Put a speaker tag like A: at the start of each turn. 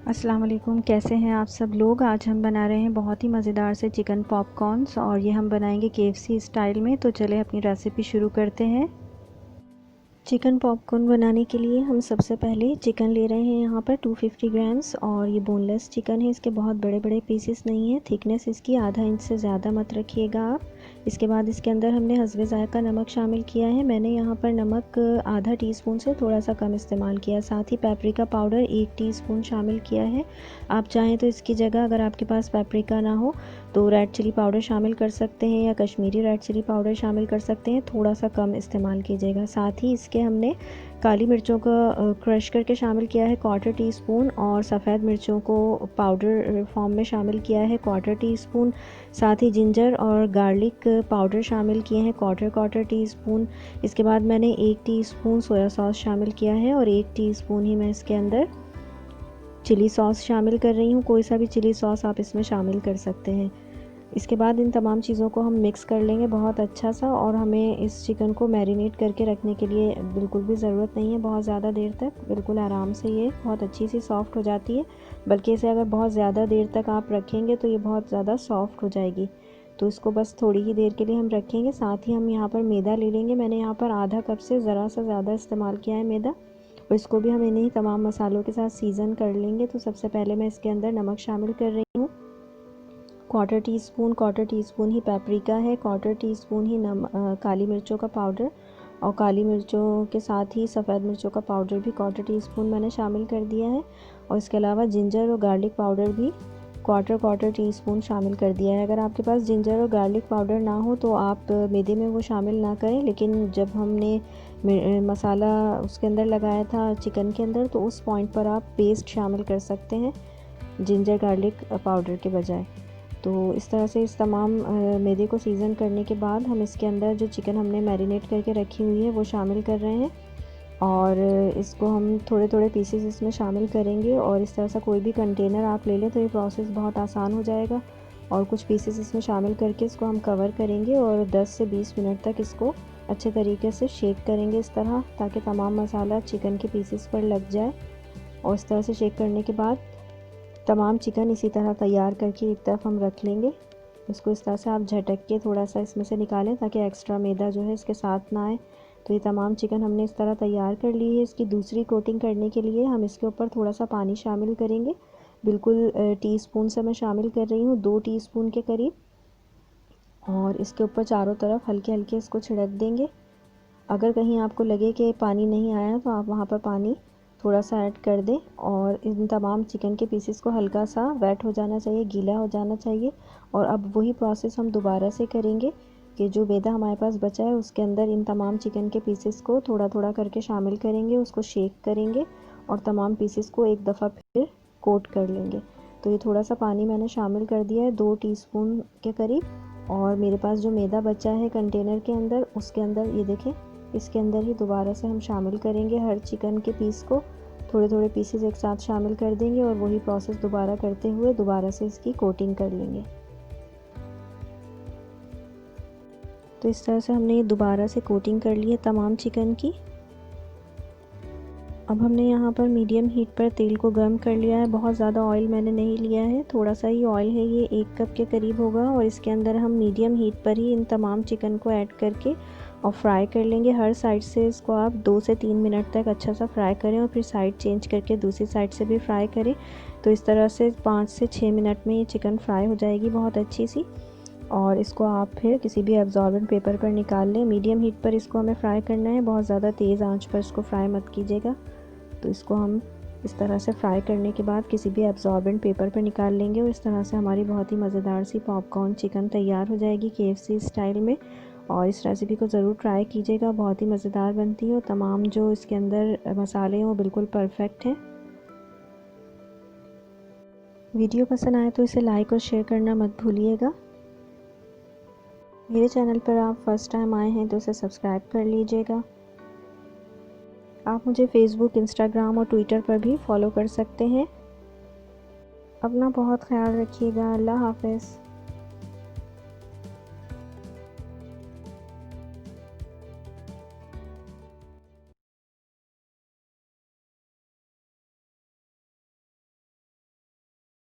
A: अस्सलाम वालेकुम, कैसे हैं आप सब लोग। आज हम बना रहे हैं बहुत ही मज़ेदार से चिकन पॉपकॉर्न्स और ये हम बनाएंगे केएफसी स्टाइल में। तो चले अपनी रेसिपी शुरू करते हैं। चिकन पॉपकॉर्न बनाने के लिए हम सबसे पहले चिकन ले रहे हैं यहाँ पर 250 ग्राम्स, और ये बोनलेस चिकन है। इसके बहुत बड़े बड़े पीसेस नहीं है। थिकनेस इसकी आधा इंच से ज़्यादा मत रखिएगा आप। इसके बाद इसके अंदर हमने हस्बे ज़ायक़ा नमक शामिल किया है। मैंने यहाँ पर नमक आधा टीस्पून से थोड़ा सा कम इस्तेमाल किया। साथ ही पेपरिका पाउडर 1 टीस्पून शामिल किया है। आप चाहें तो इसकी जगह अगर आपके पास पेपरिका ना हो तो रेड चिली पाउडर शामिल कर सकते हैं या कश्मीरी रेड चिली पाउडर शामिल कर सकते हैं, थोड़ा सा कम इस्तेमाल कीजिएगा। साथ ही इसके हमने काली मिर्चों का क्रश करके शामिल किया है 1/4 टीस्पून, और सफ़ेद मिर्चों को पाउडर फॉर्म में शामिल किया है 1/4 टीस्पून। साथ ही जिंजर और गार्लिक पाउडर शामिल किए हैं 1/4 टीस्पून। इसके बाद मैंने 1 टीस्पून सोया सॉस शामिल किया है और 1 टीस्पून ही मैं इसके अंदर चिली सॉस शामिल कर रही हूँ। कोई सा भी चिली सॉस आप इसमें शामिल कर सकते हैं। इसके बाद इन तमाम चीज़ों को हम मिक्स कर लेंगे बहुत अच्छा सा, और हमें इस चिकन को मैरिनेट करके रखने के लिए बिल्कुल भी ज़रूरत नहीं है बहुत ज़्यादा देर तक। बिल्कुल आराम से ये बहुत अच्छी सी सॉफ़्ट हो जाती है, बल्कि इसे अगर बहुत ज़्यादा देर तक आप रखेंगे तो ये बहुत ज़्यादा सॉफ़्ट हो जाएगी। तो इसको बस थोड़ी ही देर के लिए हम रखेंगे। साथ ही हम यहाँ पर मैदा ले लेंगे। मैंने यहाँ पर आधा कप से ज़रा सा ज़्यादा इस्तेमाल किया है मैदा, और इसको भी हम इन्हीं तमाम मसालों के साथ सीज़न कर लेंगे। तो सबसे पहले मैं इसके अंदर नमक शामिल कर रही हूँ 1/4 टीस्पून ही पेपरिका है, 1/4 टीस्पून ही काली मिर्चों का पाउडर, और काली मिर्चों के साथ ही सफ़ेद मिर्चों का पाउडर भी 1/4 टीस्पून मैंने शामिल कर दिया है। और इसके अलावा जिंजर और गार्लिक पाउडर भी 1/4 टीस्पून शामिल कर दिया है। अगर आपके पास जिंजर और गार्लिक पाउडर ना हो तो आप मैदे में वो शामिल ना करें, लेकिन जब हमने मसाला उसके अंदर लगाया था चिकन के अंदर, तो उस पॉइंट पर आप पेस्ट शामिल कर सकते हैं जिंजर गार्लिक पाउडर के बजाय। तो इस तरह से इस तमाम मैदे को सीज़न करने के बाद हम इसके अंदर जो चिकन हमने मैरिनेट करके रखी हुई है वो शामिल कर रहे हैं, और इसको हम थोड़े थोड़े पीसेस इसमें शामिल करेंगे। और इस तरह से कोई भी कंटेनर आप ले लें तो ये प्रोसेस बहुत आसान हो जाएगा। और कुछ पीसेस इसमें शामिल करके इसको हम कवर करेंगे और 10 से 20 मिनट तक इसको अच्छे तरीके से शेक करेंगे इस तरह, ताकि तमाम मसाला चिकन के पीसेस पर लग जाए। और इस तरह से शेक करने के बाद तमाम चिकन इसी तरह तैयार करके एक तरफ हम रख लेंगे। इसको इस तरह से आप झटक के थोड़ा सा इसमें से निकालें ताकि एक्स्ट्रा मैदा जो है इसके साथ ना आए। तो ये तमाम चिकन हमने इस तरह तैयार कर ली है। इसकी दूसरी कोटिंग करने के लिए हम इसके ऊपर थोड़ा सा पानी शामिल करेंगे। बिल्कुल टीस्पून से मैं शामिल कर रही हूँ, 2 टीस्पून के करीब, और इसके ऊपर चारों तरफ हल्के हल्के इसको छिड़क देंगे। अगर कहीं आपको लगे कि पानी नहीं आया तो आप वहाँ पर पानी थोड़ा सा ऐड कर दें। और इन तमाम चिकन के पीसेस को हल्का सा वेट हो जाना चाहिए, गीला हो जाना चाहिए। और अब वही प्रोसेस हम दोबारा से करेंगे कि जो मैदा हमारे पास बचा है उसके अंदर इन तमाम चिकन के पीसेस को थोड़ा थोड़ा करके शामिल करेंगे, उसको शेक करेंगे और तमाम पीसेस को एक दफ़ा फिर कोट कर लेंगे। तो ये थोड़ा सा पानी मैंने शामिल कर दिया है 2 टीस्पून के करीब, और मेरे पास जो मैदा बचा है कंटेनर के अंदर उसके अंदर ये देखें, इसके अंदर ही दोबारा से हम शामिल करेंगे हर चिकन के पीस को। थोड़े थोड़े पीसेस एक साथ शामिल कर देंगे और वही प्रोसेस दोबारा करते हुए दोबारा से इसकी कोटिंग कर लेंगे। तो इस तरह से हमने ये दोबारा से कोटिंग कर ली है तमाम चिकन की। अब हमने यहाँ पर मीडियम हीट पर तेल को गर्म कर लिया है। बहुत ज़्यादा ऑयल मैंने नहीं लिया है, थोड़ा सा ही ऑयल है, ये 1 कप के करीब होगा। और इसके अंदर हम मीडियम हीट पर ही इन तमाम चिकन को ऐड करके और फ्राई कर लेंगे। हर साइड से इसको आप 2 से 3 मिनट तक अच्छा सा फ्राई करें और फिर साइड चेंज करके दूसरी साइड से भी फ्राई करें। तो इस तरह से 5 से 6 मिनट में ये चिकन फ्राई हो जाएगी बहुत अच्छी सी। और इसको आप फिर किसी भी एब्जॉर्बेंट पेपर पर निकाल लें। मीडियम हीट पर इसको हमें फ्राई करना है, बहुत ज़्यादा तेज़ आंच पर इसको फ्राई मत कीजिएगा। तो इसको हम इस तरह से फ्राई करने के बाद किसी भी एब्जॉर्बेंट पेपर पर निकाल लेंगे, और इस तरह से हमारी बहुत ही मज़ेदार सी पॉपकॉर्न चिकन तैयार हो जाएगी केएफसी स्टाइल में। और इस रेसिपी को ज़रूर ट्राई कीजिएगा, बहुत ही मज़ेदार बनती है और तमाम जो इसके अंदर मसाले हैं वो बिल्कुल परफेक्ट हैं। वीडियो पसंद आए तो इसे लाइक और शेयर करना मत भूलिएगा। मेरे चैनल पर आप फर्स्ट टाइम आए हैं तो इसे सब्सक्राइब कर लीजिएगा। आप मुझे फेसबुक, इंस्टाग्राम और ट्विटर पर भी फॉलो कर सकते हैं। अपना बहुत ख्याल रखिएगा। अल्लाह हाफ़िज़।